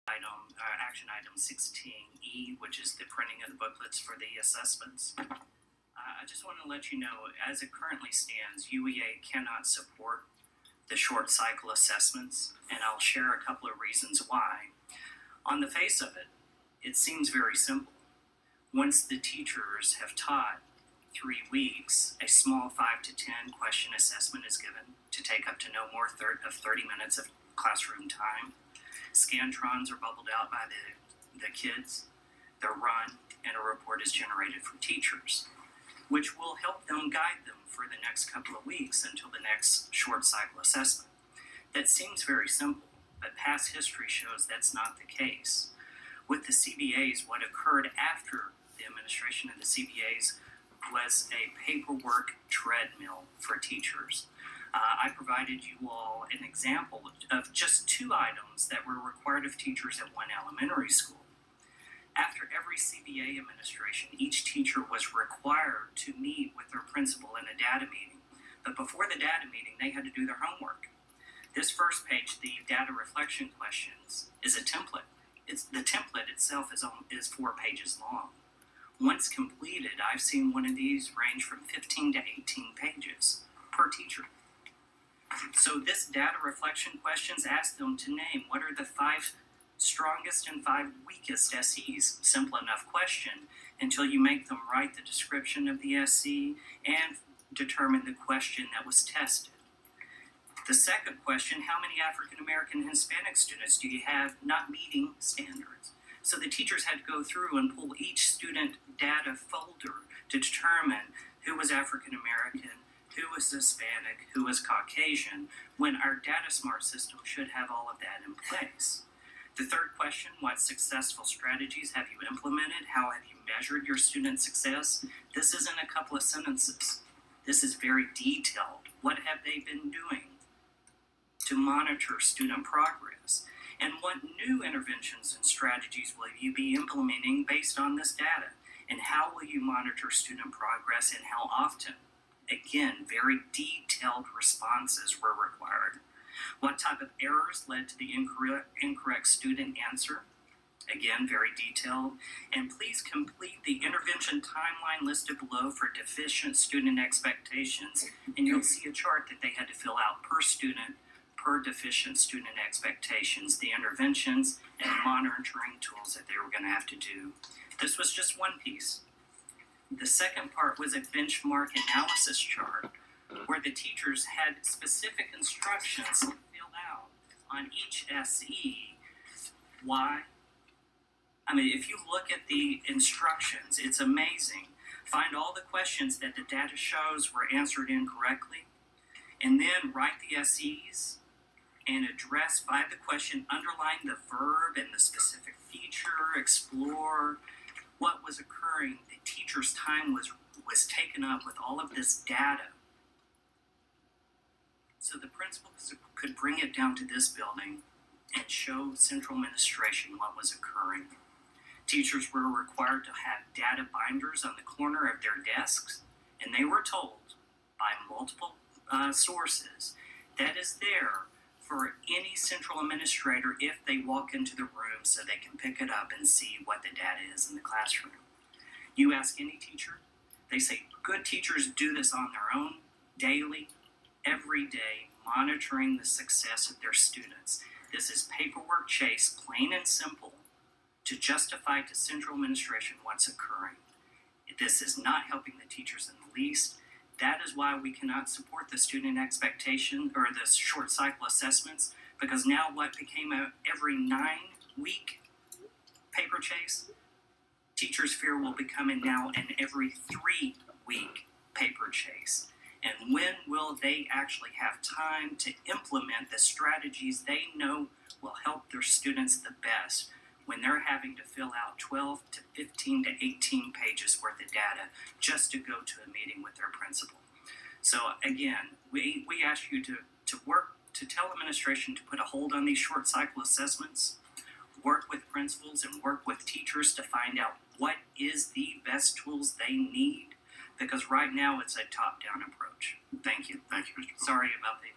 Action item 16E, which is the printing of the booklets for the assessments. I just want to let you know, as it currently stands, UEA cannot support the short cycle assessments, and I'll share a couple of reasons why. On the face of it, it seems very simple. Once the teachers have taught 3 weeks, a small 5 to 10 question assessment is given to take up to no more of 30 minutes of classroom time. Scantrons are bubbled out by the kids, they're run, and a report is generated for teachers, which will help them guide them for the next couple of weeks until the next short cycle assessment. That seems very simple, but past history shows that's not the case. With the CBAs, what occurred after the administration of the CBAs was a paperwork treadmill for teachers. I provided you all an example of just 2 items that were required of teachers at one elementary school. After every CBA administration, each teacher was required to meet with their principal in a data meeting. But before the data meeting, they had to do their homework. This first page, the data reflection questions, is a template. The template itself is 4 pages long. Once completed, I've seen one of these range from 15 to 18 pages per teacher. So this data reflection questions ask them to name what are the 5 strongest and 5 weakest SCs. Simple enough question until you make them write the description of the SC and determine the question that was tested. The second question, how many African American and Hispanic students do you have not meeting standards? So the teachers had to go through and pull each student data folder to determine who was African American, who was Hispanic, who was Caucasian, when our data smart system should have all of that in place. The third question, what successful strategies have you implemented? How have you measured your student success? This isn't a couple of sentences. This is very detailed. What have they been doing to monitor student progress? And what new interventions and strategies will you be implementing based on this data? And how will you monitor student progress and how often? Again, very detailed responses were required. What type of errors led to the incorrect student answer? Again, very detailed. And please complete the intervention timeline listed below for deficient student expectations. And you'll see a chart that they had to fill out per student, per deficient student expectations, the interventions and monitoring tools that they were going to have to do. This was just one piece. The second part was a benchmark analysis chart where the teachers had specific instructions filled out on each SE. Why? I mean, if you look at the instructions, it's amazing. Find all the questions that the data shows were answered incorrectly, and then write the SEs and address by the question, underline the verb and the specific feature, explore what was occurring. The teacher's time was taken up with all of this data. So the principal could bring it down to this building and show central administration what was occurring. Teachers were required to have data binders on the corner of their desks, and they were told by multiple sources that is there for any central administrator if they walk into the room so they can pick it up and see what the data is in the classroom. You ask any teacher, they say good teachers do this on their own, daily, every day, monitoring the success of their students. This is paperwork chase, plain and simple, to justify to central administration what's occurring. This is not helping the teachers in the least. That is why we cannot support the student expectation or the short cycle assessments, because now what became every 9-week paper chase, teachers fear will become now an every 3-week paper chase. And when will they actually have time to implement the strategies they know will help their students the best when they're having to fill out 12 to 15 to 18 pages worth of data just to go to a meeting with their principal? So again, we ask you to tell administration to put a hold on these short cycle assessments, work with principals and work with teachers to find out what is the best tools they need, because right now it's a top-down approach. Thank you. Thank you, Mr. Poole. Sorry about the